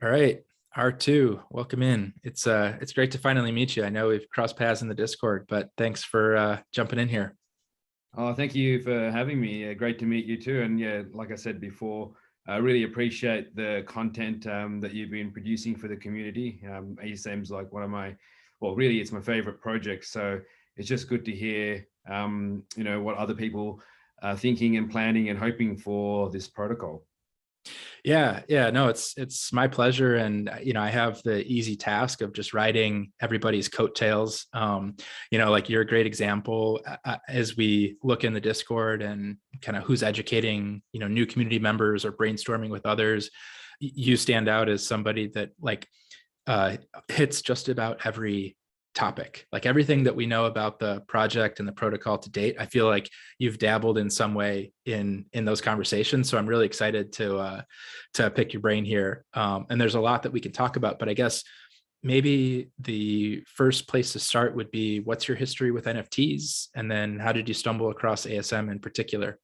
All right, R2, welcome in. It's great to finally meet you. I know we've crossed paths in the Discord, but thanks for jumping in here. Oh, thank you for having me. Great to meet you too. And yeah, like I said before, I really appreciate the content that you've been producing for the community. ASM's like one of my, well, really, it's my favorite project. So it's just good to hear, what other people are thinking and planning and hoping for this protocol. Yeah, no, it's my pleasure, and I have the easy task of just riding everybody's coattails. Like you're a great example as we look in the Discord and kind of who's educating, new community members or brainstorming with others. You stand out as somebody that hits just about every topic, like everything that we know about the project and the protocol to date. I feel like you've dabbled in some way in those conversations, so I'm really excited to pick your brain here. And there's a lot that we can talk about, but I guess maybe the first place to start would be, what's your history with NFTs, and then how did you stumble across ASM in particular?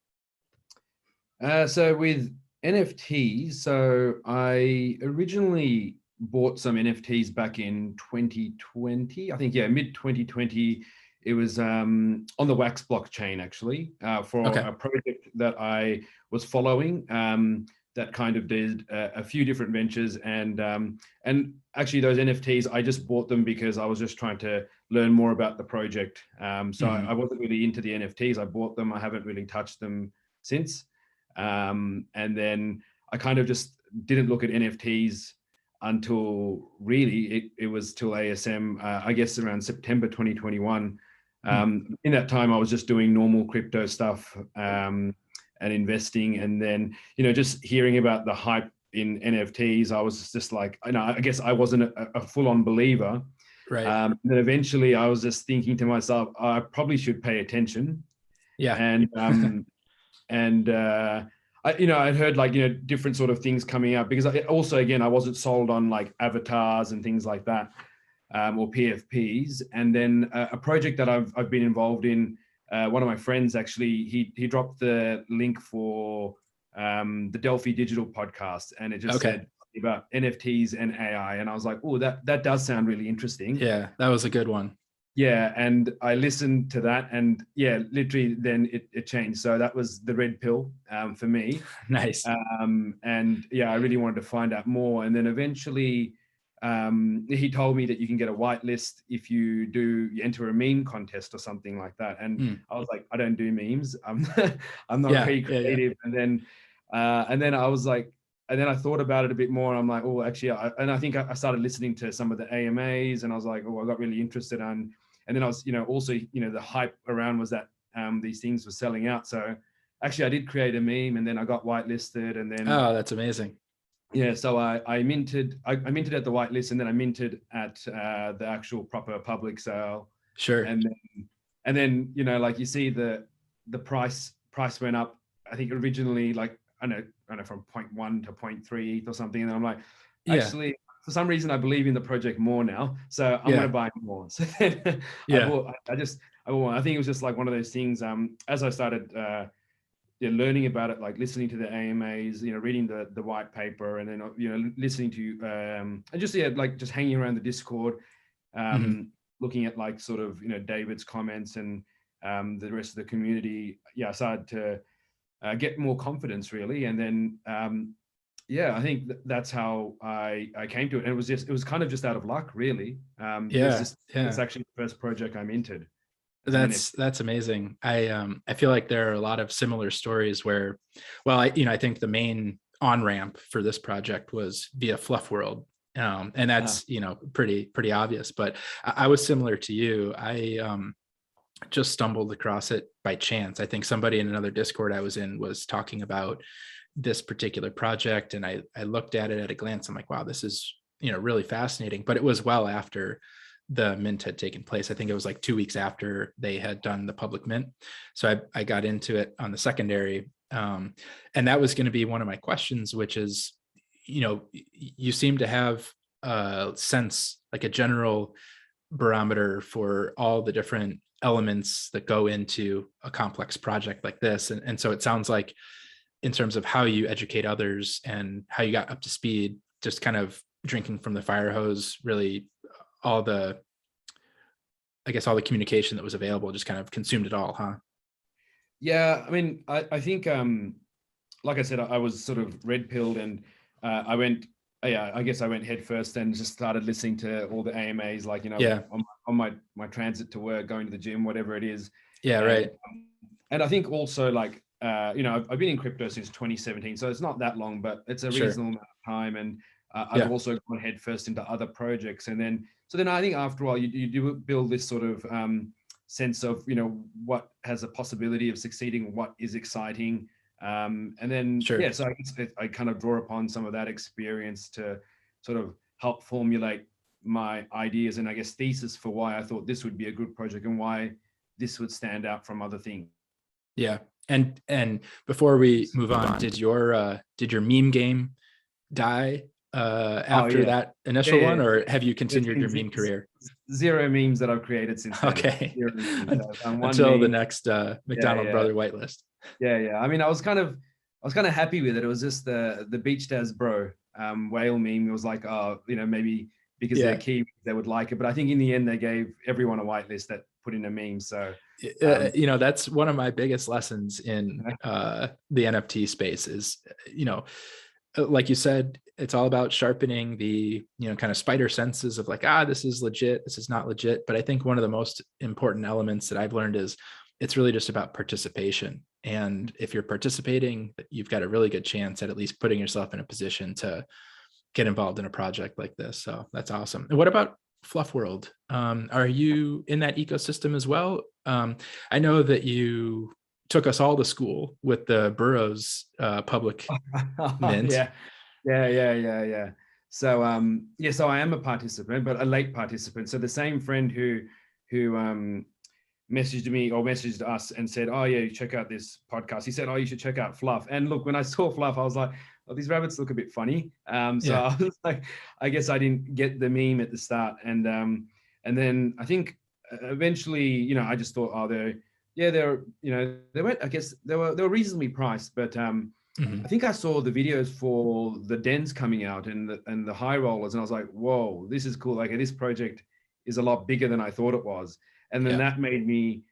So with NFTs, so I originally bought some NFTs back in 2020. I think, yeah, mid 2020. It was on the Wax blockchain, actually, for a project that I was following that kind of did a few different ventures. And actually those NFTs, I just bought them because I was just trying to learn more about the project. I wasn't really into the NFTs. I bought them. I haven't really touched them since. And then I kind of just didn't look at NFTs until really it was till ASM, I guess around September 2021. In that time, I was just doing normal crypto stuff and investing. And then, just hearing about the hype in NFTs, I was just like, I guess I wasn't a full-on believer. Right. Then eventually I was just thinking to myself, I probably should pay attention. Yeah. And I'd heard different sort of things coming up, because I wasn't sold on like avatars and things like that, or PFPs. And then a project that I've been involved in, one of my friends actually, he dropped the link for the Delphi Digital podcast, and it just said about NFTs and AI, and I was like, oh, that does sound really interesting. Yeah, that was a good one. Yeah, and I listened to that, and yeah, literally then it changed. So that was the red pill for me. Nice. And yeah, I really wanted to find out more. And then eventually he told me that you can get a whitelist if you enter a meme contest or something like that. And I was like, I don't do memes. I'm not very creative. Yeah. And then I was like, and then I thought about it a bit more, and I'm like, oh, actually, I think I started listening to some of the AMAs, and I was like, oh, I got really interested in. And then I was, also, the hype around was that these things were selling out. So actually I did create a meme, and then I got whitelisted, and then. Oh, that's amazing. Yeah. So I minted at the whitelist, and then I minted at the actual proper public sale. Sure. And then, like you see the price went up. I think originally, like, I don't know, from 0.1 to 0.3 ETH or something. And then I'm like, actually, for some reason, I believe in the project more now, so I'm going to buy more. So then I think it was just like one of those things. As I started learning about it, like listening to the AMAs, reading the white paper, and then listening to and just just hanging around the Discord, looking at like sort of David's comments and the rest of the community. Yeah, I started to get more confidence, really, and then. I think that's how I came to it. And it was kind of just out of luck, really. It's actually the first project I minted. That's amazing. I feel like there are a lot of similar stories where, well, I think the main on-ramp for this project was via Fluff World. And that's, pretty obvious, but I was similar to you. I just stumbled across it by chance. I think somebody in another Discord I was in was talking about this particular project, and I looked at it at a glance. I'm like, wow, this is really fascinating. But it was well after the mint had taken place. I think it was like 2 weeks after they had done the public mint. So I got into it on the secondary, and that was going to be one of my questions, which is, you seem to have a sense, like a general barometer for all the different elements that go into a complex project like this, and so it sounds like, in terms of how you educate others and how you got up to speed, just kind of drinking from the fire hose. Really, all the, I guess all the communication that was available just kind of consumed it all, huh? Yeah, I mean, I think, like I said, I was sort of red pilled, and I went, yeah, I guess I went head first and just started listening to all the AMAs, like, Yeah. on my transit to work, going to the gym, whatever it is. Yeah. Right. And I think also, like, I've been in crypto since 2017, so it's not that long, but it's a Sure. reasonable amount of time. And I've Yeah. also gone head first into other projects. And then, so then I think after a while, you do build this sort of sense of, what has a possibility of succeeding, what is exciting. And then, Sure. yeah, so I kind of draw upon some of that experience to sort of help formulate my ideas and, I guess, thesis for why I thought this would be a good project and why this would stand out from other things. Yeah. And before we move on, did your meme game die Oh after yeah, that yeah, initial one, yeah. or have you There's continued been your meme career? zero memes that I've created since then. Okay. Zero memes. I've done one Until the meme. next Yeah, McDonald yeah, brother whitelist. yeah. I mean, I was kind of happy with it. It was just the beach dads bro whale meme. It was like, oh, maybe because they're Yeah. Kiwis, they would like it. But I think in the end, they gave everyone a whitelist that put in a meme. So, um, That's one of my biggest lessons in the NFT space is, like you said, it's all about sharpening the, kind of spider senses of like, this is legit, this is not legit. But I think one of the most important elements that I've learned is it's really just about participation. And if you're participating, you've got a really good chance at least putting yourself in a position to get involved in a project like this. So that's awesome. And what about Fluff World? Are you in that ecosystem as well? I know that you took us all to school with the Burroughs public mint. yeah, yeah. So yeah, so I am a participant, but a late participant. So the same friend who messaged us and said, oh yeah, you check out this podcast. He said, oh, you should check out Fluff. And look, when I saw Fluff, I was like, oh, these rabbits look a bit funny. So Yeah. I was like, I guess I didn't get the meme at the start. And then I think eventually, I just thought, oh, they went, I guess they were reasonably priced, but Mhm. I think I saw the videos for the dens coming out and the high rollers, and I was like, whoa, this is cool. Like, this project is a lot bigger than I thought it was. And then Yeah. that made me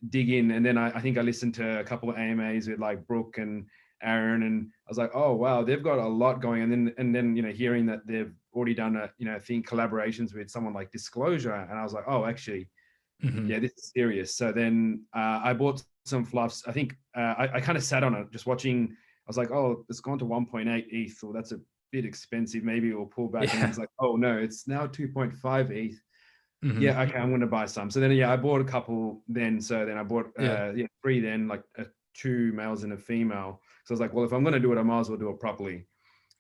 dig in. And then I think I listened to a couple of AMAs with like Brooke and Aaron, and I was like, oh wow, they've got a lot going. And then hearing that they've already done collaborations with someone like Disclosure, and I was like, oh, actually, Mhm. yeah, this is serious. So then I bought some fluffs. I think I kind of sat on it, just watching. I was like, oh, it's gone to 1.8 ETH, or that's a bit expensive. Maybe we'll pull back. And Yeah. it's like, oh no, it's now 2.5 ETH. Mhm. Yeah, okay, I'm going to buy some. So then, yeah, I bought a couple then. So then I bought, Yeah. 3 then, like 2 males and a female. So I was like, well, if I'm going to do it, I might as well do it properly.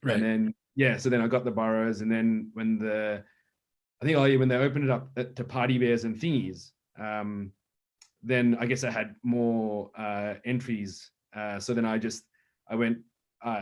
And Right. then, yeah, so then I got the burrows. And then when when they opened it up to party bears and thingies, then I guess I had more entries. So then I went,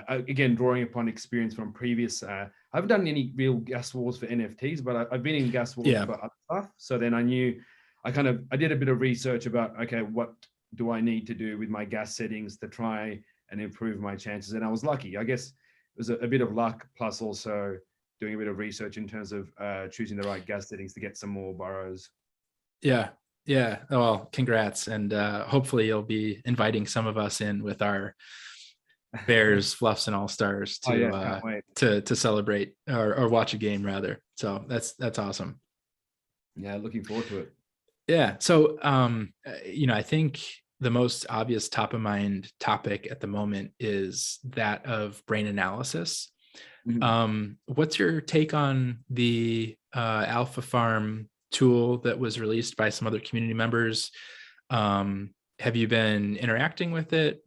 again, drawing upon experience from previous, I haven't done any real gas wars for NFTs, but I've been in gas wars Yeah. for other stuff. So then I knew, I did a bit of research about, okay, what do I need to do with my gas settings to try and improve my chances? And I was lucky. I guess it was a bit of luck, plus also doing a bit of research in terms of choosing the right gas settings to get some more burrows. Yeah. Yeah. Well, congrats. And hopefully you'll be inviting some of us in with our Bears, Fluffs, and All Stars Oh yeah, can't wait. to celebrate or watch a game rather. So that's awesome. Yeah, looking forward to it. Yeah. So I think the most obvious top of mind topic at the moment is that of brain analysis. What's your take on the Alpha Farm tool that was released by some other community members? Have you been interacting with it?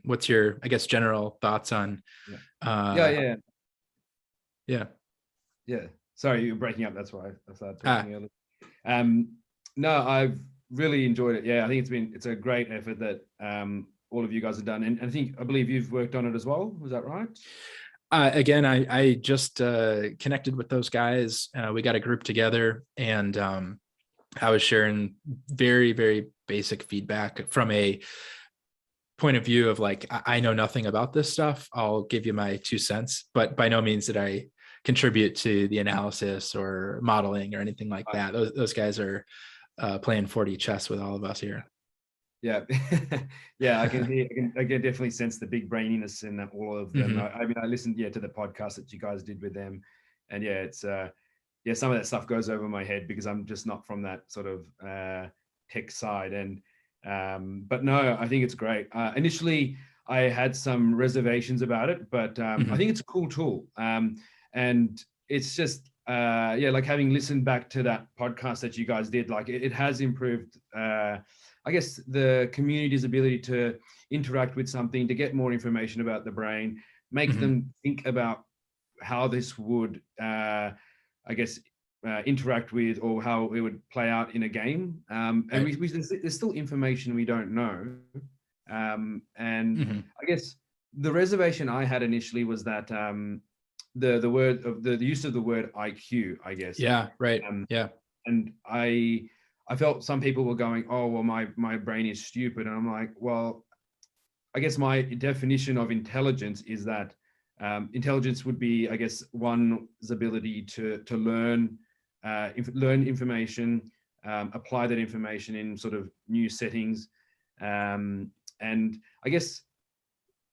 What's your, I guess, general thoughts on? Yeah. Yeah. Sorry, you're breaking up. That's why I started talking earlier. No, I've really enjoyed it. Yeah, I think it's a great effort that all of you guys have done, and I believe you've worked on it as well. Was that right? Again, I just connected with those guys. We got a group together, and I was sharing very, very basic feedback from a point of view of like, I know nothing about this stuff. I'll give you my 2 cents, but by no means did I contribute to the analysis or modeling or anything like that. Those guys are playing 4D chess with all of us here. Yeah, yeah, I can definitely sense the big braininess in all of them. I mean, I listened to the podcast that you guys did with them, and it's some of that stuff goes over my head because I'm just not from that sort of tech side. And but no, I think it's great. Initially, I had some reservations about it, but I think it's a cool tool. And it's just like having listened back to that podcast that you guys did, like it has improved. I guess the community's ability to interact with something, to get more information about the brain, make them think about how this would, interact with, or how it would play out in a game. And there's still information we don't know. And I guess the reservation I had initially was that the word of the use of the word IQ, I guess. Yeah, right. And I felt some people were going, oh, well, my brain is stupid. And I'm like, well, I guess my definition of intelligence is that intelligence would be, I guess, one's ability to learn information, apply that information in sort of new settings. And I guess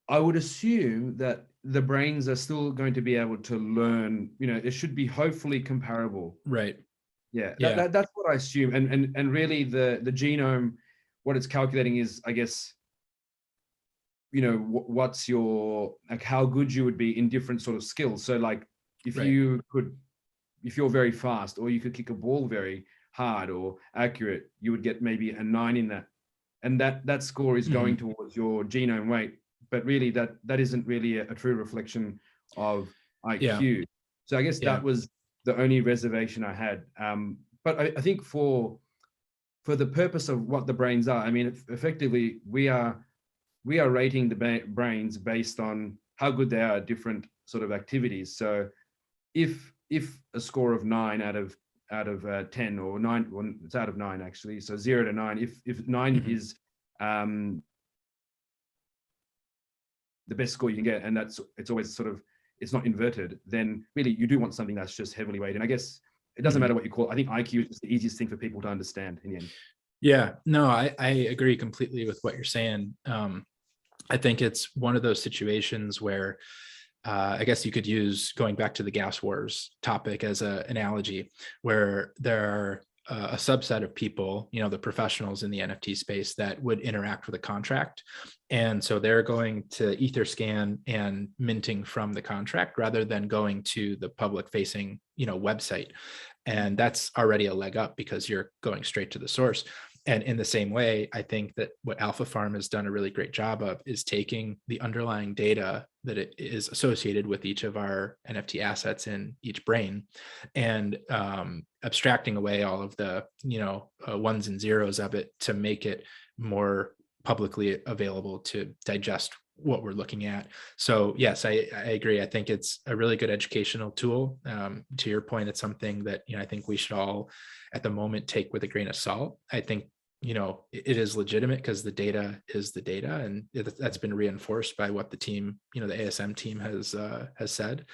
I would assume that the brains are still going to be able to learn, it should be hopefully comparable. Right. Yeah, that's what I assume. And really the genome, what it's calculating is, I guess, what's your, like, how good you would be in different sort of skills. So like if you're very fast, or you could kick a ball very hard or accurate, you would get maybe a 9 in that. And that score is going towards your genome weight. But really that isn't really a true reflection of IQ. So I guess that was the only reservation I had. But I think for the purpose of what the brains are, I mean, effectively we are rating the brains based on how good they are at different sort of activities. So if a score of 9 out of 10, or 9, well, it's out of 9 actually, so 0 to 9, if 9 is the best score you can get, and it's always sort of, it's not inverted, then really you do want something that's just heavily weighted. And I guess it doesn't matter what you call it. I think IQ is the easiest thing for people to understand in the end. Yeah, no, I agree completely with what you're saying. I think it's one of those situations where I guess you could use, going back to the gas wars topic as an analogy, where there are a subset of people, the professionals in the NFT space, that would interact with a contract. And so they're going to Etherscan and minting from the contract rather than going to the public facing, website. And that's already a leg up because you're going straight to the source. And in the same way, I think that what Alpha Farm has done a really great job of is taking the underlying data that it is associated with each of our NFT assets in each brain, and abstracting away all of the ones and zeros of it to make it more publicly available to digest what we're looking at. So yes, I agree. I think it's a really good educational tool. To your point, it's something that I think we should all at the moment take with a grain of salt. I think it is legitimate because the data is the data, and that's been reinforced by what the team, the ASM team has said.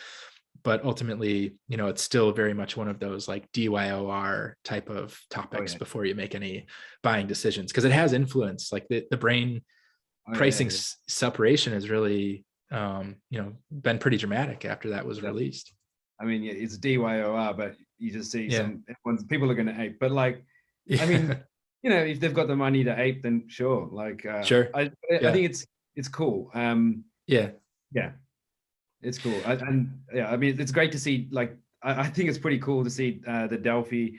But ultimately, it's still very much one of those like DYOR type of topics before you make any buying decisions, because it has influence. Like the brain pricing separation has really, been pretty dramatic after that was released. I mean, it's DYOR, but you just see people are going to ape. But like, I mean, if they've got the money to ape, then sure. Like, sure. I think it's cool. Yeah, it's cool. I mean, it's great to see. Like, I think it's pretty cool to see the Delphi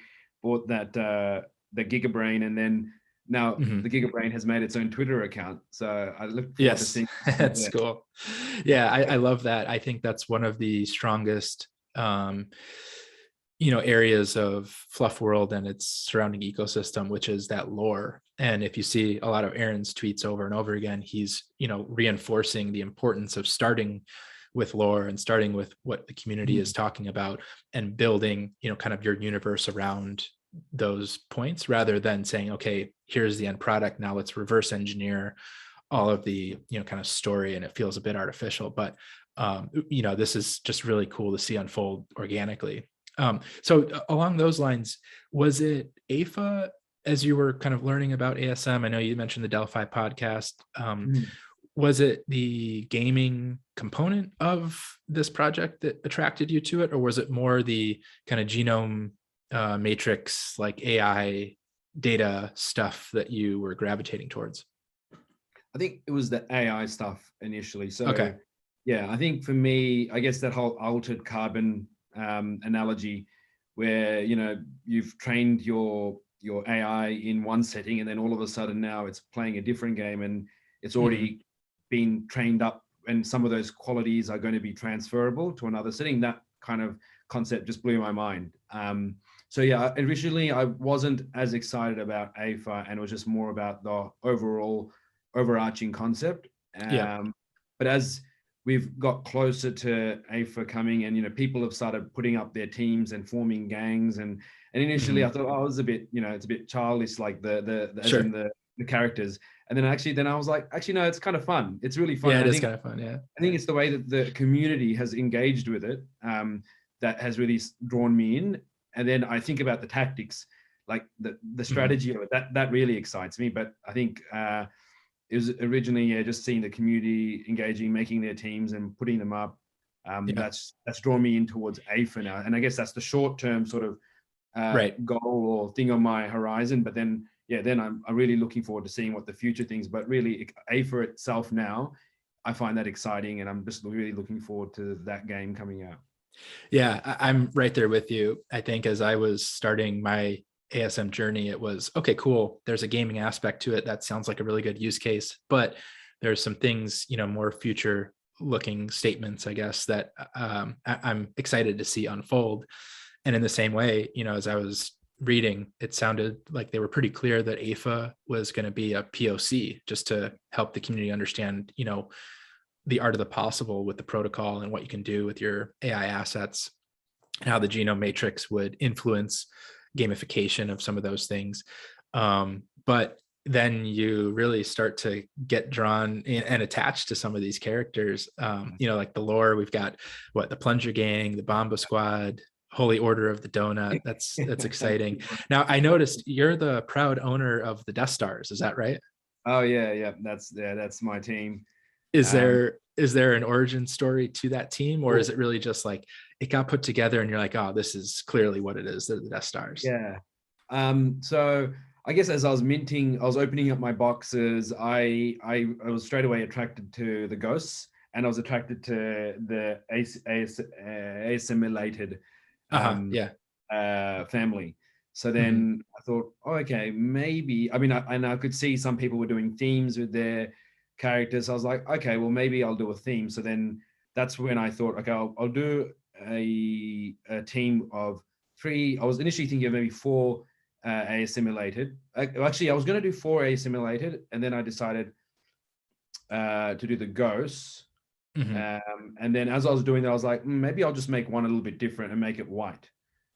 bought that the Gigabrain, and then now the Gigabrain has made its own Twitter account. So I look forward to seeing. That's cool. Yeah, I love that. I think that's one of the strongest areas of Fluff World and its surrounding ecosystem, which is that lore. And if you see a lot of Aaron's tweets over and over again, he's reinforcing the importance of starting with lore and starting with what the community is talking about, and building kind of your universe around those points, rather than saying, okay, here's the end product, now let's reverse engineer all of the, kind of story, and it feels a bit artificial, but this is just really cool to see unfold organically. So along those lines, was it AIFA as you were kind of learning about ASM? I know you mentioned the Delphi podcast. Mm. Was it the gaming component of this project that attracted you to it, or was it more the kind of genome matrix, like AI data stuff that you were gravitating towards? I think it was the AI stuff initially. So Okay. yeah, I think for me, I guess that whole altered carbon analogy, where you've trained your AI in one setting, and then all of a sudden now it's playing a different game, and it's Hmm. already been trained up, and some of those qualities are going to be transferable to another setting. That kind of concept just blew my mind. So yeah, originally I wasn't as excited about AIFA, and it was just more about the overall overarching concept. Yeah. But as we've got closer to AIFA coming, and people have started putting up their teams and forming gangs, and initially I Hmm. thought, oh, it was a bit, it's a bit childish, like the as in Sure. the characters. And then I was like, actually, no, it's kind of fun. It's really fun. Yeah, And it is kind of fun. Yeah. I think it's the way that the community has engaged with it, that has really drawn me in. And then I think about the tactics, like the Hmm. strategy of it. That really excites me. But I think it was originally just seeing the community engaging, making their teams and putting them up. Yeah. That's drawn me in towards AIFA now. And I guess that's the short term sort of Right. goal or thing on my horizon. But then, yeah, then I'm really looking forward to seeing what the future things. But really, AIFA itself now, I find that exciting, and I'm just really looking forward to that game coming out. Yeah, I'm right there with you. I think as I was starting my ASM journey, it was okay, cool. There's a gaming aspect to it. That sounds like a really good use case, but there's some things, more future looking statements, I guess, that I'm excited to see unfold. And in the same way, as I was reading, it sounded like they were pretty clear that AIFA was going to be a POC just to help the community understand, the art of the possible with the protocol and what you can do with your AI assets, and how the genome matrix would influence gamification of some of those things. But then you really start to get drawn in and attached to some of these characters. Like the lore, we've got the Plunger Gang, the Bomba Squad, Holy Order of the Donut. That's exciting. Now I noticed you're the proud owner of the Death Stars. Is that right? Oh yeah, that's my team. is Um, there is there an origin story to that team, or is cool. it really just like it got put together and you're like, oh, this is clearly what it is, they're the Death Stars? Yeah. So I guess as I was opening up my boxes, I was straight away attracted to the ghosts, and I was attracted to the assimilated Uh-huh. um, Yeah. family. So Hmm. then I thought, oh, okay, maybe. I mean, I could see some people were doing themes with their characters. I was like, okay, well, maybe I'll do a theme. So then that's when I thought, okay, I'll do a team of three. I was initially thinking of maybe four assimilated. Actually, I was going to do four assimilated, and then I decided to do the ghosts. Hmm. And then as I was doing that, I was like, maybe I'll just make one a little bit different and make it white.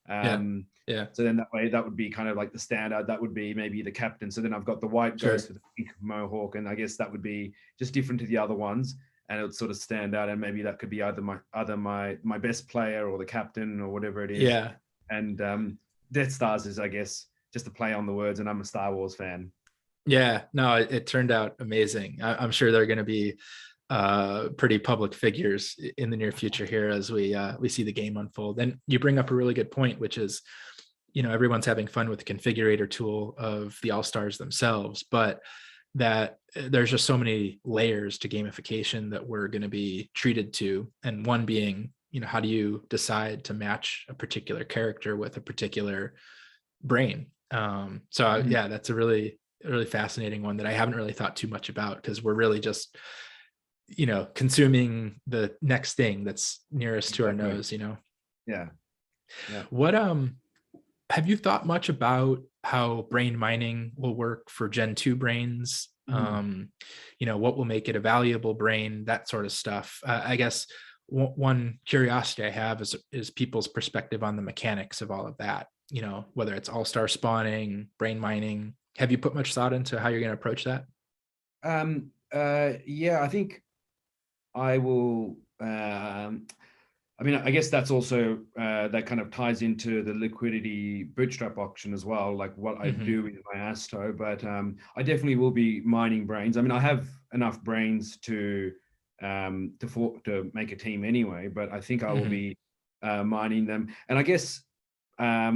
Yeah. Um, Yeah. so then that way, that would be kind of like the standard. That would be maybe the captain. So then I've got the white Sure. ghost with the pink mohawk, and I guess that would be just different to the other ones, and it would sort of stand out. And maybe that could be either my best player or the captain or whatever it is. Yeah. And Death Stars is, I guess, just a play on the words. And I'm a Star Wars fan. Yeah. No, it turned out amazing. I'm sure they're going to be pretty public figures in the near future here as we see the game unfold. And you bring up a really good point, which is, everyone's having fun with the configurator tool of the All Stars themselves, but that there's just so many layers to gamification that we're going to be treated to. And one being, how do you decide to match a particular character with a particular brain? So Mhm. yeah, that's a really fascinating one that I haven't really thought too much about, because we're really just consuming the next thing that's nearest to our Exactly. nose. Yeah. Yeah. What have you thought much about how brain mining will work for Gen 2 brains? Mhm. What will make it a valuable brain, that sort of stuff. I guess one curiosity I have is people's perspective on the mechanics of all of that, whether it's all-star spawning, brain mining. Have you put much thought into how you're going to approach that? Yeah, I think I will. I mean, I guess that's also that kind of ties into the liquidity bootstrap auction as well, like what I Hmm. do with my ASTO. But I definitely will be mining brains. I mean, I have enough brains to make a team anyway, but I think I will Hmm. be mining them. And I guess I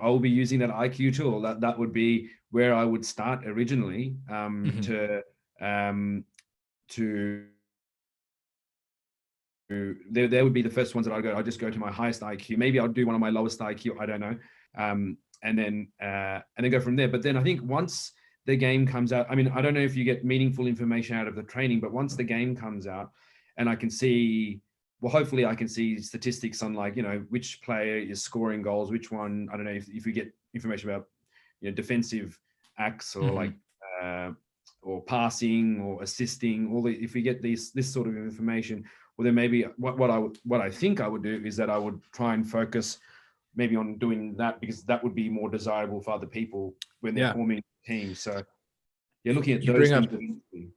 will be using that IQ tool. That would be where I would start originally Hmm. um, to they would be the first ones that I just go to my highest IQ. Maybe I'll do one of my lowest IQ. I don't know, and then go from there. But then I think once the game comes out, I mean, I don't know if you get meaningful information out of the training, but once the game comes out, and I can see, well, hopefully I can see statistics on, like, which player is scoring goals, which one. I don't know if you get information about defensive acts, or like Hmm. uh, or passing or assisting. If we get this sort of information, well, then maybe what I think I would do is that I would try and focus maybe on doing that, because that would be more desirable for other people when they're Yeah, forming teams. So yeah, looking at you those bring things. up,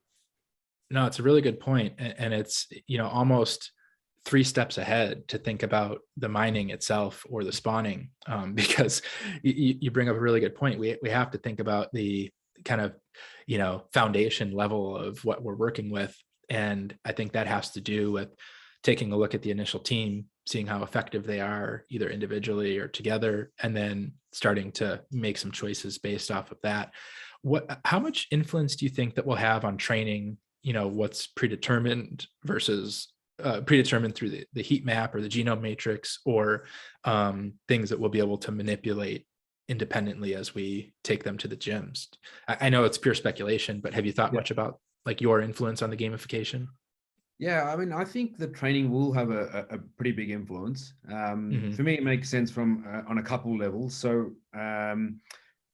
no, it's a really good point, and it's almost three steps ahead to think about the mining itself or the spawning, because you bring up a really good point. We have to think about the kind of foundation level of what we're working with, and I think that has to do with taking a look at the initial team, seeing how effective they are either individually or together, and then starting to make some choices based off of that. How much influence do you think that we'll have on training, what's predetermined versus predetermined through the heat map or the genome matrix, or things that we'll be able to manipulate independently as we take them to the gyms? I know it's pure speculation, but have you thought Yeah. much about like your influence on the gamification? Yeah, I mean, I think the training will have a pretty big influence. Hmm. For me, it makes sense from on a couple levels. So on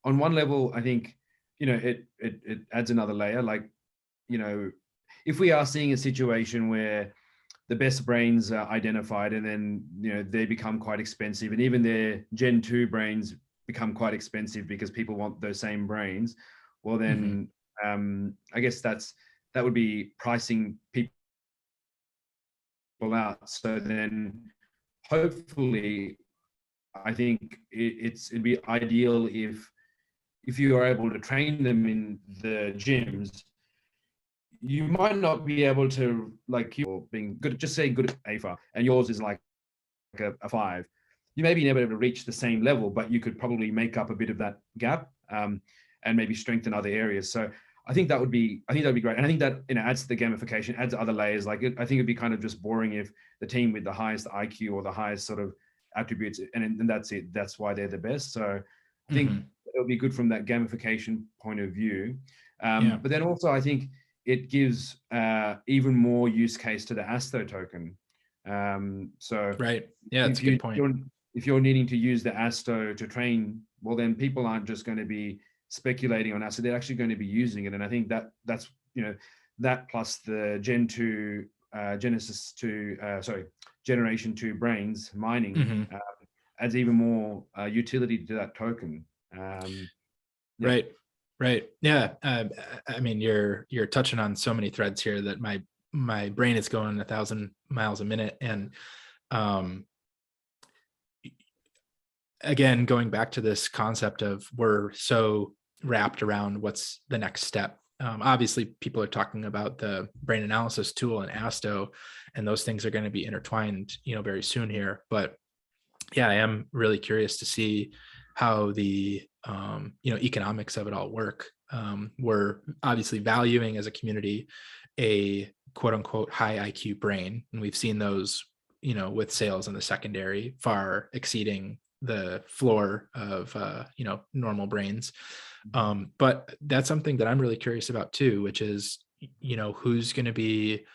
one level, I think it adds another layer. Like, you know, if we are seeing a situation where the best brains are identified, and then they become quite expensive, and even their Gen 2 brains become quite expensive because people want those same brains, well Hmm. then I guess that would be pricing people out. So then hopefully, I think it'd be ideal if you are able to train them in the gyms. You might not be able to, like, you're being good, just say good at AIFA, and yours is like a 5. You may be never able to reach the same level, but you could probably make up a bit of that gap, and maybe strengthen other areas. So I think that'd be great. And I think that adds to the gamification, adds other layers. Like, I think it'd be kind of just boring if the team with the highest IQ or the highest sort of attributes, and that's it. That's why they're the best. So I think Hmm. it'll be good from that gamification point of view. Yeah. But then also, I think it gives even more use case to the ASTO token. So Right. Yeah, it's if a good you point. if you're needing to use the ASTO to train, well, then people aren't just going to be speculating on ASTO; they're actually going to be using it. And I think that's that plus the Gen 2 Genesis 2 Generation 2 brains mining Hmm. adds even more utility to that token. Um, yeah. Right. Right. Yeah. I mean, you're touching on so many threads here that my brain is going 1,000 miles a minute, and um, again, going back to this concept of we're so wrapped around what's the next step. Obviously, people are talking about the brain analysis tool and ASTO, and those things are going to be intertwined, very soon here. But yeah, I am really curious to see how the economics of it all work. We're obviously valuing as a community a quote unquote high IQ brain, and we've seen those with sales in the secondary far exceeding the floor of normal brains. But that's something that I'm really curious about too, which is who's going to be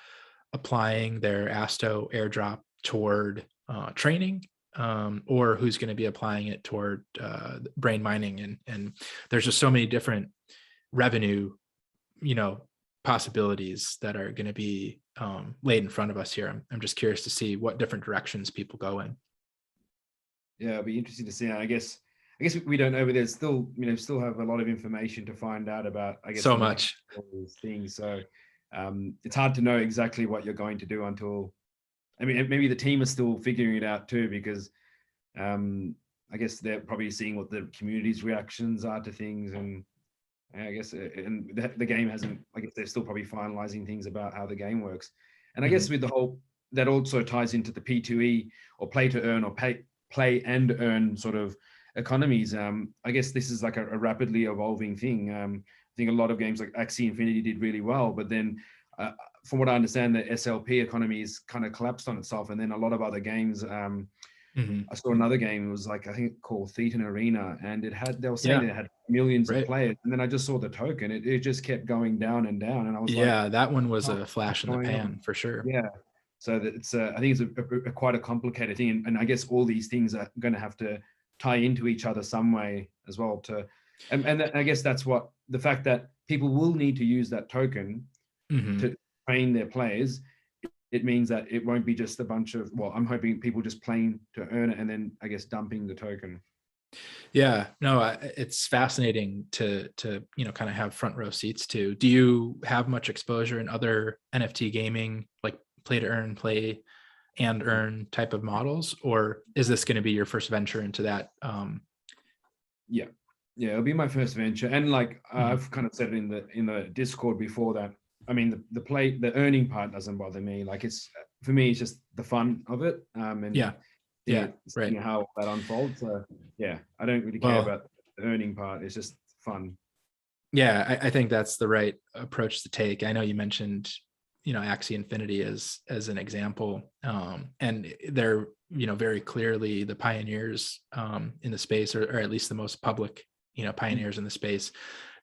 applying their ASTO airdrop toward training, or who's going to be applying it toward brain mining, and there's just so many different revenue you know possibilities that are going to be laid in front of us here. I'm just curious to see what different directions people go in. Yeah, it'll be interesting to see. I guess we don't know, but there's still still have a lot of information to find out about. I guess So the mechanics much. of all these things. So it's hard to know exactly what you're going to do until, I mean, maybe the team is still figuring it out too, because I guess they're probably seeing what the community's reactions are to things, and I guess and the game hasn't. I guess they're still probably finalizing things about how the game works. And I guess with the whole, that also ties into the P2E or play to earn or play and earn sort of economies. I guess this is like a rapidly evolving thing. I think a lot of games like Axie Infinity did really well, but then from what I understand, the SLP economies kind of collapsed on itself, and then a lot of other games. I saw another game, it was like, I think called Thetan Arena, and they were saying it had millions of players, and then I just saw the token, it just kept going down and down, and I was like, that one was a flash in the pan for sure. Yeah, so it's I think it's quite a complicated thing, and I guess all these things are going to have to tie into each other some way as well to, and I guess that's what the fact that people will need to use that token to train their players. It means that it won't be just a bunch of, well, I'm hoping people just playing to earn it and then I guess dumping the token. Yeah, no, it's fascinating to kind of have front row seats to. Do you have much exposure in other NFT gaming, like play to earn, play and earn type of models, or is this going to be your first venture into that? Yeah, it'll be my first venture, and like I've kind of said it in the Discord before that. I mean, the earning part doesn't bother me. Like for me, it's just the fun of it. And seeing how that unfolds. So yeah, I don't really care about the earning part. It's just fun. Yeah, I think that's the right approach to take. I know you mentioned, Axie Infinity as an example, and they're, very clearly the pioneers in the space, or at least the most public, pioneers in the space.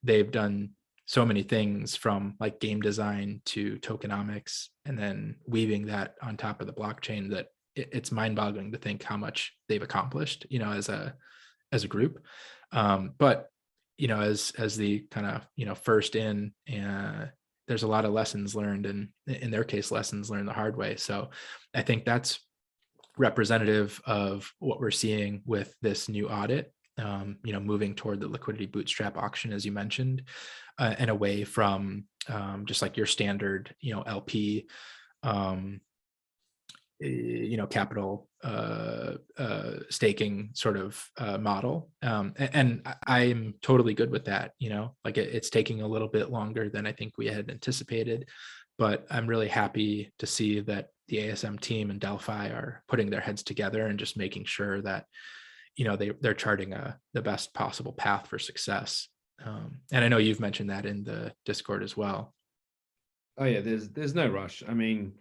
They've done so many things, from like game design to tokenomics, and then weaving that on top of the blockchain, that it's mind-boggling to think how much they've accomplished, as a group. But as the kind of first in, there's a lot of lessons learned, and in their case, lessons learned the hard way. So I think that's representative of what we're seeing with this new audit. Moving toward the liquidity bootstrap auction, as you mentioned, and away from just like your standard, LP, capital staking sort of model. And I'm totally good with that. Like it's taking a little bit longer than I think we had anticipated, but I'm really happy to see that the ASM team and Delphi are putting their heads together and just making sure that they're charting the best possible path for success. And I know you've mentioned that in the Discord as well. Oh yeah, there's no rush. I mean,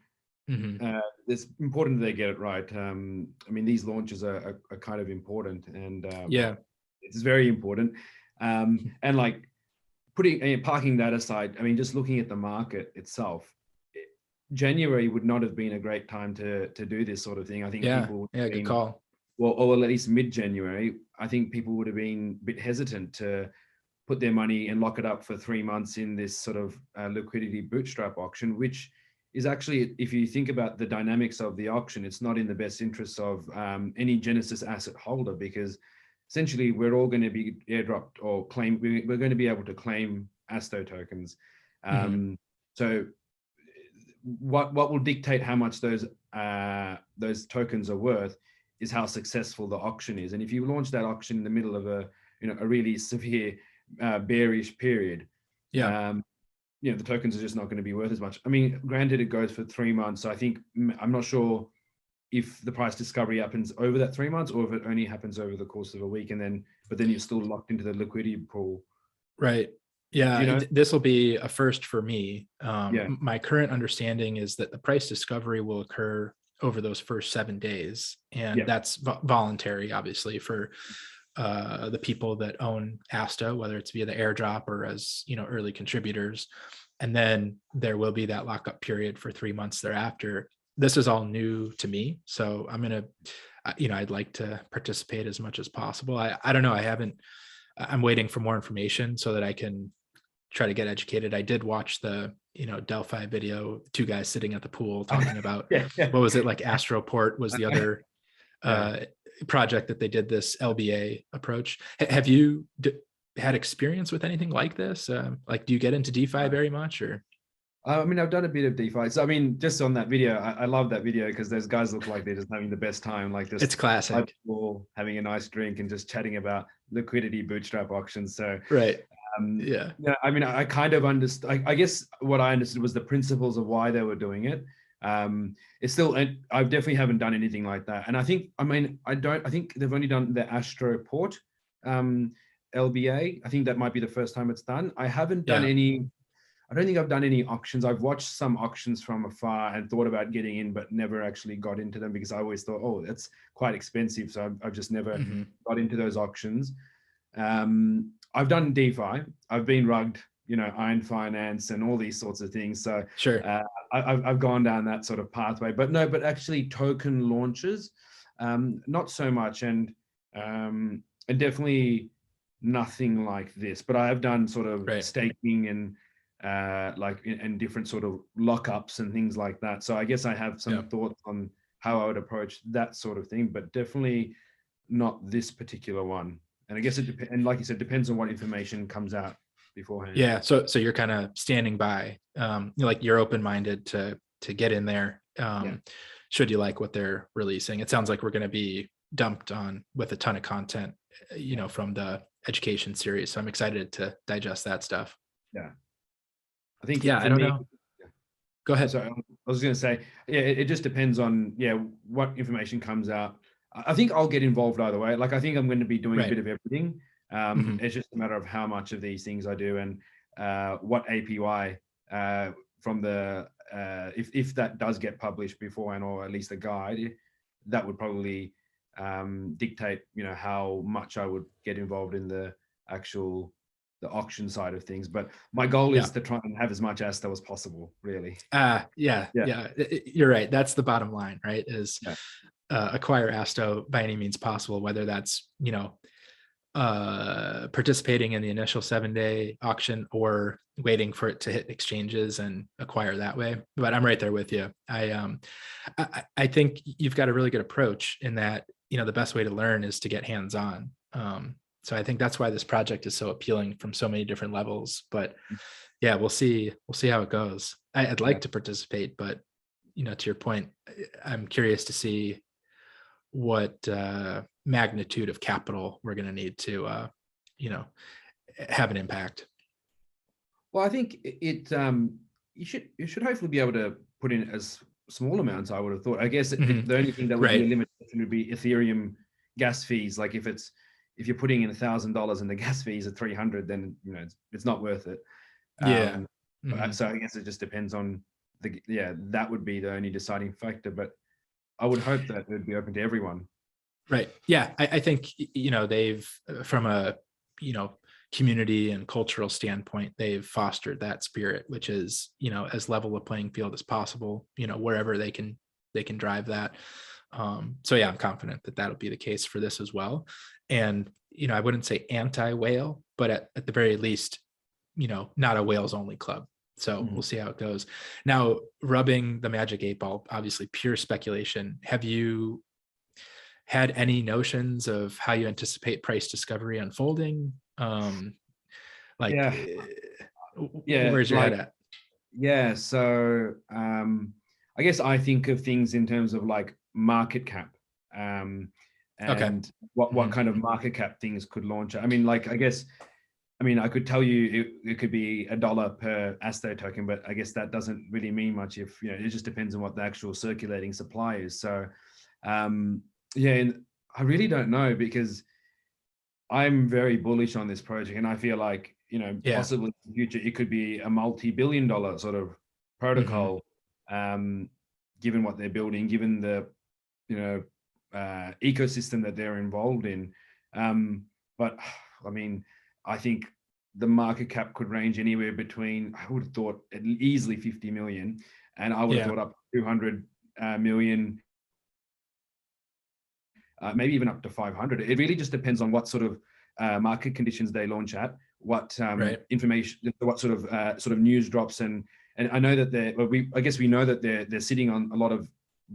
it's important that they get it right. I mean, these launches are kind of important, and it's very important. And like parking that aside, I mean, just looking at the market itself, January would not have been a great time to do this sort of thing. I think people good call. Well, or at least mid-January, I think people would have been a bit hesitant to put their money and lock it up for 3 months in this sort of liquidity bootstrap auction, which is actually, if you think about the dynamics of the auction, it's not in the best interests of any Genesis asset holder, because essentially we're all going to be airdropped or we're going to be able to claim ASTO tokens. So what will dictate how much those tokens are worth is how successful the auction is. And if you launch that auction in the middle of a really severe bearish period, the tokens are just not going to be worth as much. I mean, granted, it goes for 3 months. So I think, I'm not sure if the price discovery happens over that 3 months, or if it only happens over the course of a week, but then you're still locked into the liquidity pool. Right. Yeah, this will be a first for me. My current understanding is that the price discovery will occur over those first 7 days, and that's voluntary, obviously, for the people that own ASTO, whether it's via the airdrop or as early contributors. And then there will be that lockup period for 3 months thereafter. This is all new to me, so I'm gonna, I'd like to participate as much as possible. I don't know. I'm waiting for more information so that I can try to get educated. I did watch the Delphi video, 2 guys sitting at the pool talking about what was it, like Astroport was the other project that they did this LBA approach. Have you had experience with anything like this? Like, do you get into DeFi very much, or? I mean, I've done a bit of DeFi. So, I mean, just on that video, I love that video because those guys look like they're just having the best time, like It's just classic. having a nice drink and just chatting about liquidity bootstrap auctions. So, Right. Yeah. yeah, I mean, I kind of understood. I guess what I understood was the principles of why they were doing it. It's still, I definitely haven't done anything like that. And I think, I mean, I think they've only done the ASTO port, LBA. I think that might be the first time it's done. I haven't done Yeah. any. I don't think I've done any auctions. I've watched some auctions from afar and thought about getting in, but never actually got into them because I always thought, oh, that's quite expensive. So I've just never got into those auctions. I've done DeFi. I've been rugged, Iron Finance and all these sorts of things. So Sure. I've gone down that sort of pathway. But no, but actually token launches, not so much, and definitely nothing like this. But I have done sort of Right. staking and and different sort of lockups and things like that. So I guess I have some thoughts on how I would approach that sort of thing, but definitely not this particular one. And I guess it depends, and like you said, depends on what information comes out beforehand. Yeah. So you're kind of standing by, like you're open-minded to get in there. Should you like what they're releasing? It sounds like we're going to be dumped on with a ton of content, from the education series. So I'm excited to digest that stuff. Yeah. I think I don't know. Go ahead. So I was going to say, it just depends on, what information comes out. I think I'll get involved either way. Like, I think I'm going to be doing a bit of everything. It's just a matter of how much of these things I do and what APY from the, if that does get published beforehand, or at least a guide, that would probably dictate, how much I would get involved in the auction side of things. But my goal is to try and have as much ASTO as possible, really. You're right. That's the bottom line, right? Is acquire ASTO by any means possible, whether that's, participating in the initial 7-day auction or waiting for it to hit exchanges and acquire that way. But I'm right there with you. I think you've got a really good approach in that, the best way to learn is to get hands-on. So I think that's why this project is so appealing from so many different levels. But we'll see how it goes. I'd like to participate, but to your point, I'm curious to see what magnitude of capital we're going to need to have an impact. Well, I think it you should hopefully be able to put in as small amounts, I would have thought. I guess the only thing that would be a limitation would be Ethereum gas fees. Like if you're putting in $1,000 and the gas fees are 300, then it's not worth it. So I guess it just depends on that would be the only deciding factor. But I would hope that it would be open to everyone. Right. Yeah. I think, they've, from a, community and cultural standpoint, they've fostered that spirit, which is, as level a playing field as possible, wherever they can drive that. So I'm confident that that'll be the case for this as well. And, I wouldn't say anti-whale, but at the very least, not a whales only club. So we'll see how it goes. Now, rubbing the magic 8-ball, obviously pure speculation. Have you had any notions of how you anticipate price discovery unfolding? Where's your head at? Yeah. So I guess I think of things in terms of like market cap. And what kind of market cap things could launch. I mean, like, I could tell you it could be $1 per ASTO token, but I guess that doesn't really mean much if, it just depends on what the actual circulating supply is. So, and I really don't know, because I'm very bullish on this project, and I feel like, possibly in the future, it could be a multi-billion-dollar sort of protocol, given what they're building, given the, ecosystem that they're involved in. But I mean, I think the market cap could range anywhere between, I would have thought, easily 50 million, and I would have thought up to 200 million, maybe even up to 500. It really just depends on what sort of market conditions they launch at, what information, what sort of news drops, and I know that we know that they're sitting on a lot of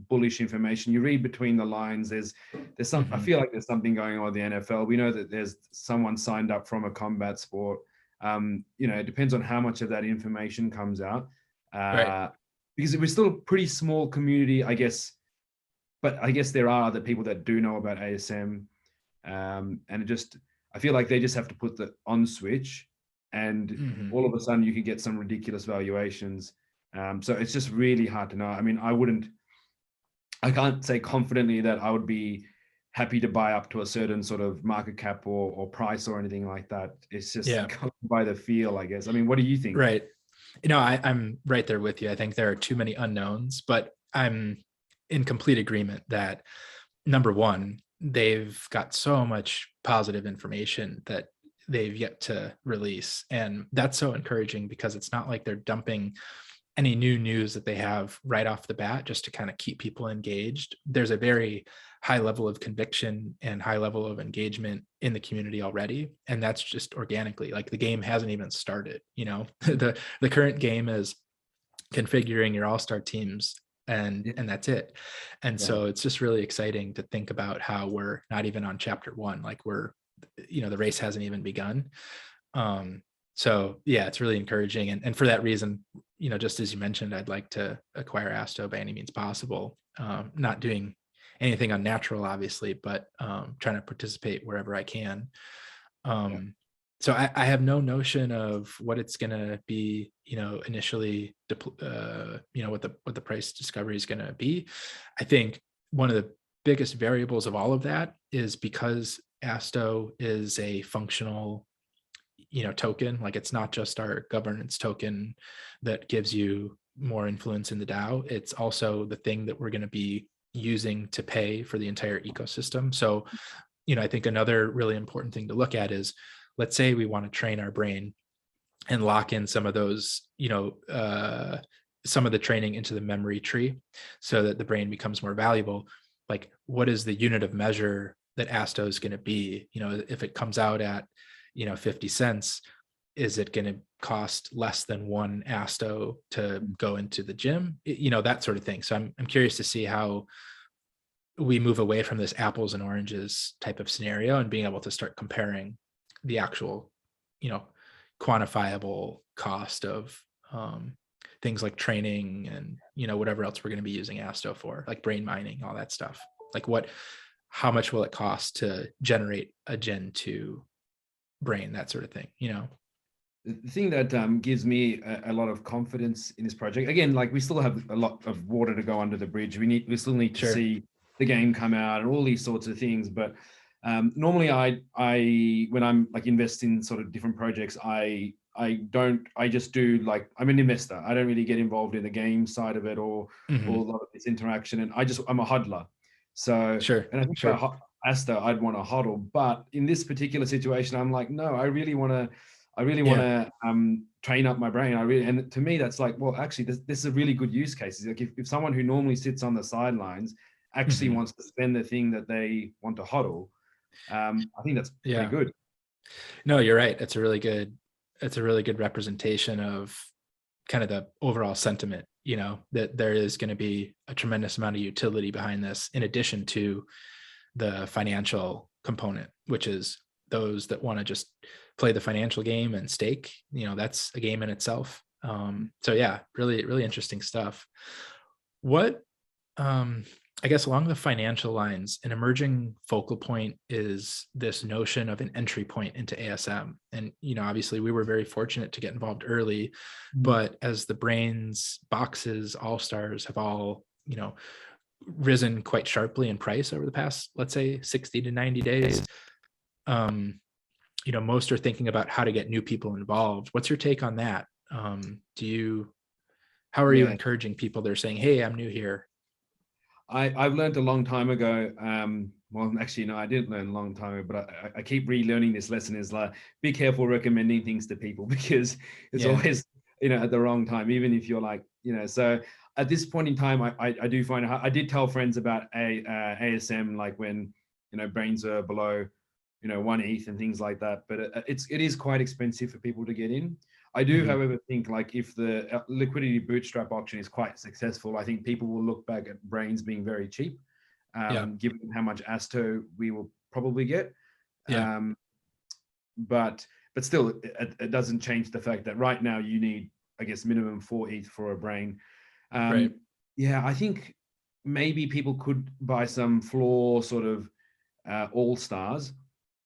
bullish information. You read between the lines. There's some. I feel like there's something going on with the NFL. We know that there's someone signed up from a combat sport. It depends on how much of that information comes out. Right. Because we're still a pretty small community, I guess. But I guess there are other people that do know about ASM, and I feel like they just have to put the on switch, and Mhm. all of a sudden you can get some ridiculous valuations. So it's just really hard to know. I mean, I can't say confidently that I would be happy to buy up to a certain sort of market cap or price or anything like that. It's just Yeah. going by the feel, I guess. I mean, what do you think? Right. I'm right there with you. I think there are too many unknowns, but I'm in complete agreement that number one, they've got so much positive information that they've yet to release. And that's so encouraging because it's not like they're dumping any new news that they have right off the bat just to kind of keep people engaged. There's a very high level of conviction and high level of engagement in the community already, and that's just organically. Like the game hasn't even started, the current game is configuring your all-star teams, and Yeah. that's it. And Yeah. so it's just really exciting to think about how we're not even on chapter 1, like we're, the race hasn't even begun. So yeah, it's really encouraging. And for that reason, just as you mentioned, I'd like to acquire ASTO by any means possible. Not doing anything unnatural, obviously, but trying to participate wherever I can. Yeah. So I have no notion of what it's going to be, initially, what the price discovery is going to be. I think one of the biggest variables of all of that is because ASTO is a functional token. Like it's not just our governance token that gives you more influence in the DAO. It's also the thing that we're going to be using to pay for the entire ecosystem. So, I think another really important thing to look at is, let's say we want to train our brain and lock in some of those, some of the training into the memory tree so that the brain becomes more valuable. Like, what is the unit of measure that ASTO is going to be? If it comes out at 50 cents, is it going to cost less than one ASTO to go into the gym? That sort of thing. So I'm curious to see how we move away from this apples and oranges type of scenario and being able to start comparing the actual, you know, quantifiable cost of things like training and, whatever else we're going to be using ASTO for, like brain mining, all that stuff. Like how much will it cost to generate a Gen 2 brain, that sort of thing, The thing that gives me a lot of confidence in this project, again, like we still have a lot of water to go under the bridge. We still need to Sure. see the game come out and all these sorts of things. But normally, I when I'm like investing in sort of different projects, I just do, like, I'm an investor. I don't really get involved in the game side of it or a lot of this interaction, and I'm a hodler. So, Sure. and I think Sure. for ASTO, I'd want to hodl, but in this particular situation, I'm like, no, I really want to train up my brain. And to me, that's like, well, actually, this is a really good use case. Like if someone who normally sits on the sidelines actually Mhm. wants to spend the thing that they want to hodl, I think that's pretty Yeah. good. No, you're right. It's a really good representation of kind of the overall sentiment, that there is going to be a tremendous amount of utility behind this, in addition to the financial component, which is those that want to just play the financial game and stake. That's a game in itself. So yeah, really, really interesting stuff. What I guess along the financial lines, an emerging focal point is this notion of an entry point into ASM. And, obviously we were very fortunate to get involved early, but as the brains, boxes, all stars have all, risen quite sharply in price over the past, let's say 60 to 90 days, most are thinking about how to get new people involved. What's your take on that? How are you Yeah, encouraging people that are saying, hey, I'm new here? I've learned a long time ago. Well, actually, no, I didn't learn a long time ago, but I keep relearning this lesson, is like, be careful recommending things to people, because it's Yeah. always, at the wrong time, even if you're like, so at this point in time, I do find, I did tell friends about ASM, like when, brains are below, 1 ETH and things like that, but it is quite expensive for people to get in. I do, Mhm. however, think like if the liquidity bootstrap auction is quite successful, I think people will look back at brains being very cheap, Yeah. given how much ASTO we will probably get. Yeah. But still, it doesn't change the fact that right now you need I guess minimum 4 ETH for a brain. Right. Yeah, I think maybe people could buy some floor sort of all stars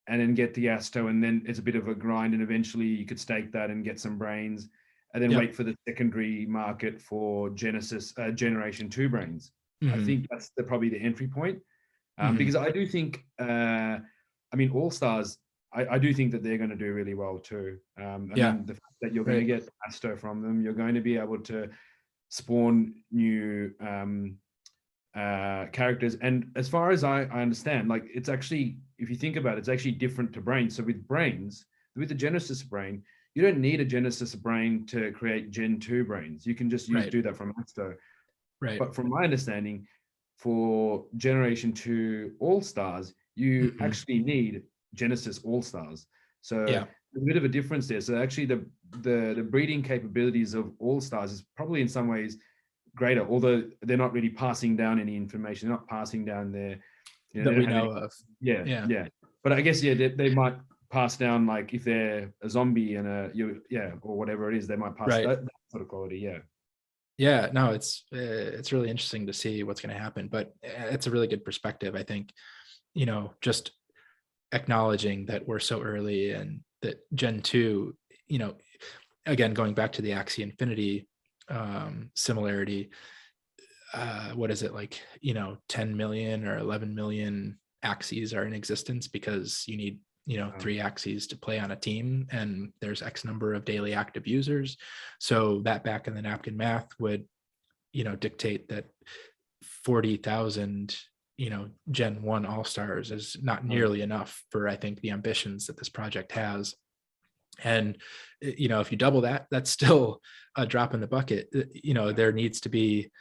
and then get the ASTO, and then it's a bit of a grind, and eventually you could stake that and get some brains, and then Yep. wait for the secondary market for Genesis Generation 2 brains. I Mm-hmm. think that's probably the entry point, Mm-hmm. because I do think, I mean, all stars, I do think that they're going to do really well too. I mean, the fact that you're going to get ASTO from them, you're going to be able to spawn new characters. And as far as I understand, like, it's actually, if you think about it, it's actually different to brains. So with brains, with the Genesis brain, you don't need a Genesis brain to create Gen 2 brains. You can just do that from ASTO. Right. But from my understanding, for Generation 2 All Stars, you actually need Genesis All Stars. So there's a bit of a difference there. So actually the breeding capabilities of All Stars is probably in some ways greater, although they're not really passing down any information. They're not passing down their, that we know of. Yeah. But I guess, they might pass down, like, if they're a zombie and or whatever it is, they might pass that sort of quality. Yeah, no, it's really interesting to see what's going to happen, but it's a really good perspective. I think, just acknowledging that we're so early and that Gen 2, again, going back to the Axie Infinity similarity, what is it, like, 10 million or 11 million Axies are in existence because you need 3 Axies to play on a team, and there's X number of daily active users. So that back in the napkin math would dictate that 40,000 Gen 1 all-stars is not nearly enough for, I think, the ambitions that this project has. And if you double that, that's still a drop in the bucket. There needs to be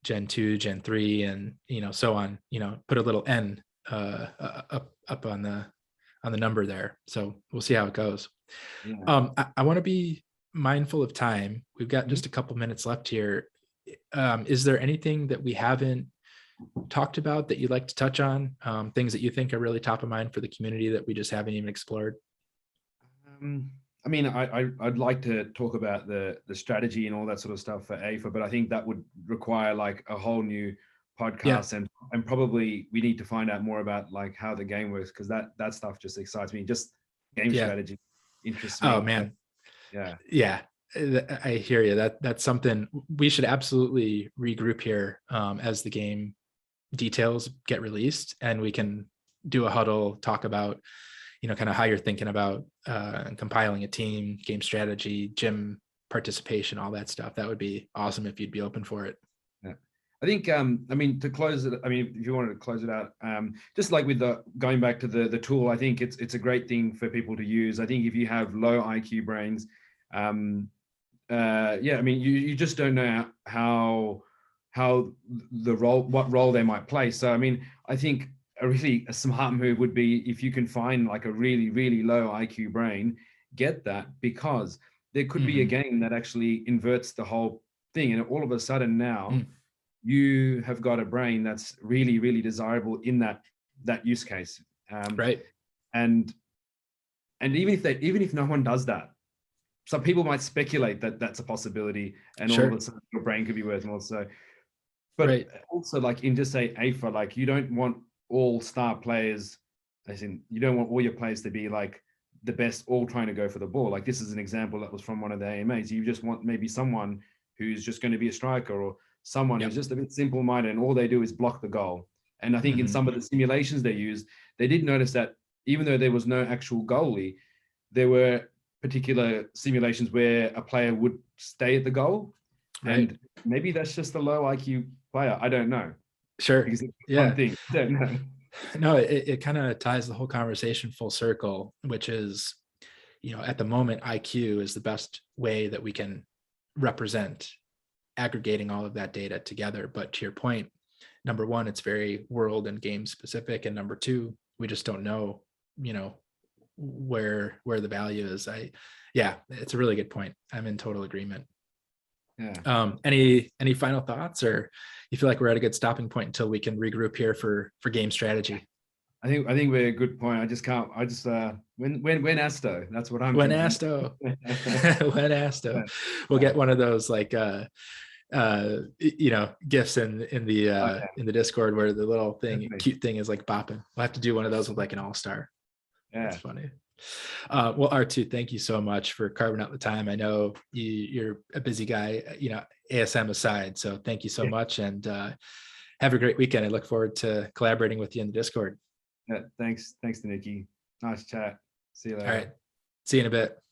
Gen 2, Gen 3, and so on. Put a little n up on the number there. So we'll see how it goes. I want to be mindful of time. We've got just a couple minutes left here. Is there anything that we haven't talked about that you'd like to touch on? Things that you think are really top of mind for the community that we just haven't even explored? I mean, I'd like to talk about the strategy and all that sort of stuff for AIFA, but I think that would require like a whole new podcast, and probably we need to find out more about like how the game works, because that stuff just excites me. Just game strategy interests me. Oh man, yeah. I hear you. That's something we should absolutely regroup here as the game details get released, and we can do a huddle, talk about kind of how you're thinking about compiling a team, game strategy, gym participation, all that stuff. That would be awesome if you'd be open for it. Yeah. I think, I mean, to close it, I mean, if you wanted to close it out, just like with the going back to the tool, I think it's a great thing for people to use. I think if you have low IQ brains, I mean, you just don't know how what role they might play. So, I mean, I think a smart move would be if you can find like a really, really low IQ brain, get that, because there could be a game that actually inverts the whole thing. And all of a sudden now you have got a brain that's really, really desirable in that use case. Right. And even if no one does that, some people might speculate that that's a possibility, and all of a sudden your brain could be worth more. So, but also like in just say AIFA, like you don't want all star players, as in you don't want all your players to be like the best, all trying to go for the ball. Like this is an example that was from one of the AMAs. You just want maybe someone who's just going to be a striker, or someone who's just a bit simple-minded, and all they do is block the goal. And I think in some of the simulations they used, they did notice that even though there was no actual goalie, there were particular simulations where a player would stay at the goal. And maybe that's just a low IQ player. I don't know. Sure. Because it's one thing. I don't know. No, it kind of ties the whole conversation full circle, which is, at the moment, IQ is the best way that we can represent aggregating all of that data together. But to your point, number one, it's very world and game specific. And number two, we just don't know, where the value is. It's a really good point. I'm in total agreement. Yeah. Any final thoughts, or you feel like we're at a good stopping point until we can regroup here for game strategy? I think we're a good point. I just can't. I just when ASTO. That's what I'm When thinking. ASTO, when ASTO, we'll get one of those like gifts in the Discord where the little thing, Definitely. cute thing is like bopping. We'll have to do one of those with like an all-star. That's Yeah. funny. Well, R2, thank you so much for carving out the time. I know you're a busy guy, ASM aside. So thank you so much, and have a great weekend. I look forward to collaborating with you in the Discord. Yeah. Thanks, Tanuki. Nice chat. See you All later. right. See you in a bit.